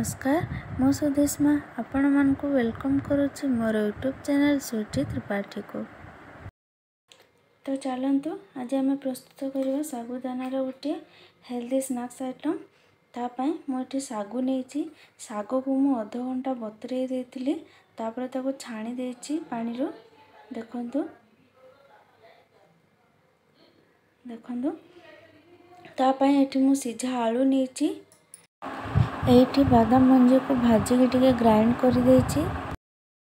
नमस्कार मो सुदेशमा आपण मानकु वेलकम करुच्ची मोर यूट्यूब चैनल स्वीटी त्रिपाठी को। तो चलतु आज आम प्रस्तुत करवा सागुदानार गोटे हेल्दी स्नैक्स आइटम। तापाई मुझे सागु नहीं सागु को मु अध घंटा बतुरे देती तापर ताको छाणी देछि पानी रो। देखंतु देखंतु तापाई एठी मु सिझा आलू नहीं एठी बादाम मंजी को भाजिकी टिके ग्राइंड कर देछि।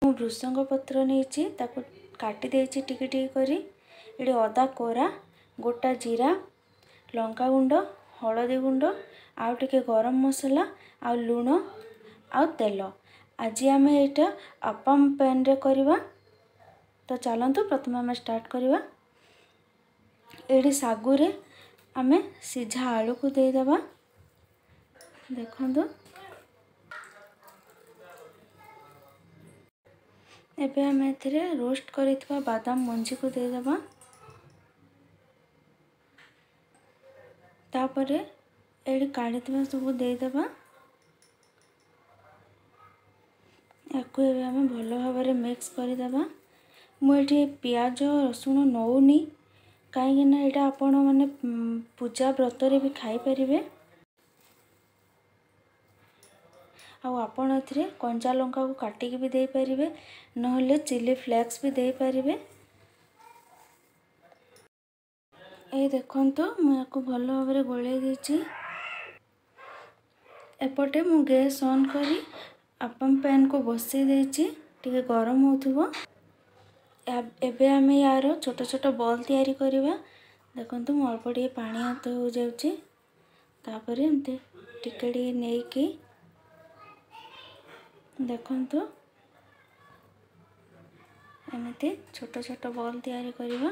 मु भृसंग पत्र नहीं ताको काटी देछि टिके टिके करी। एठी अदा कोरा गोटा जीरा लंका गुंड हलदी गुंड आउ टिके गरम मसला आउ लूण आउ तेल। आज आम एटा अप्पम पैन रे करवा। तो चलतु प्रथम आम स्टार्ट करवा। एठी सागु रे आमे सिझा आलू को दे देबा। देखंतु एबे हम एथिरे रोस्ट करितबा बादाम मंजी को दे देबा। तापरे एडी काढितबा सब दे देबा। याकू एबे हम भलो भाबरे मिक्स करि देबा। मु एठी प्याज रसुन नौनी काहे ना एटा आपण माने पूजा व्रत रे भी खाई परिबे। आउ आपण एथिरे कंचा लंका को काटिकी भी दे परिबे नहले चिली फ्लेक्स भी दे परिबे। ए देखंतु मु याकू भलो भाबरे गोळे देछि। एपटे मु गैस ऑन करी अप्पम पैन को बसई देछि टिके गरम होथुबो। एबे हम यार छोट छोट बॉल तैयारी करबा। देखंतु मु अल्प टिके पानी हाथ हो जाउछि तापरे एमते टिके टिके नेई की देखंतु एमते छोट छोट बॉल तैयारी करबा।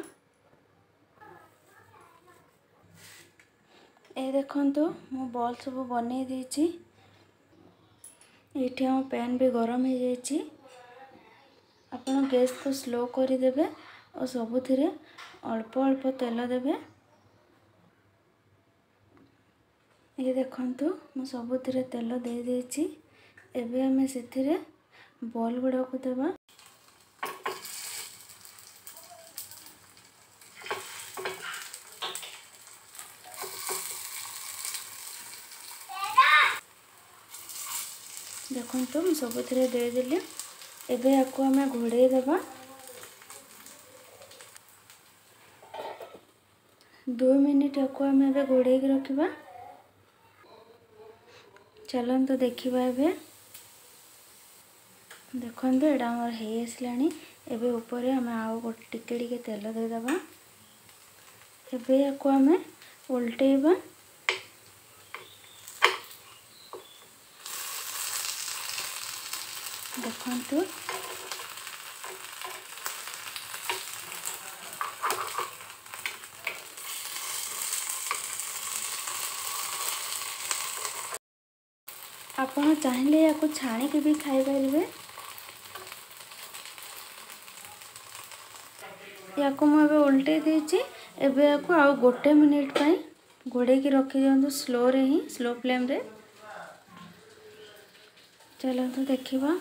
ए देखंतु मु बॉल सब बनै देछि। एठी हम पैन भी गरम हो जाइछि। आपण गैस को स्लो करि देबे और सबुथिरे अल्प अल्प तेल देबे। ये देखंतु मु सबुथिरे तेल दे देछि। एबे हमें सेथिरे बॉल गुडा को देबा। देखंतु मु सबुथिरे दे देली। एबे याकू हमें घोड़े देबा। 2 मिनिट याकू हमें एबे घोड़े के रखिबा। चलंतु देखिबा एबे देखंतु एडा हमर हे आसलानी। एबे ऊपर हमें आउ गोटे टिके टिके तेल दे देबा। एबे याकू हमें उल्टेबा। देखंतु आपण चाहिले याकू छाणी के भी खाई परिबे। याकू मु एबे उल्टे देछि। एबे याकू आउ गोटे मिनिट पई घोड़े की रखि दियंतु स्लो रे ही स्लो फ्लेम रे। चलंतु देखिबा।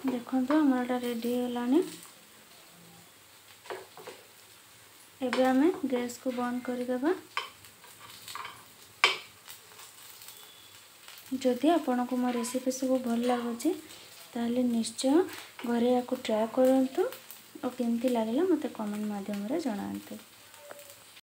देखंतु हमरटा रेडी होलानी। एबे हमें गैस को बंद कर देबा। जदि आपन को मो रेसिपी सब भल लागुची ताहले निश्चय घरे याकू ट्राई करंतु और केमती लागला मते कमेंट माध्यम रे जणांतु।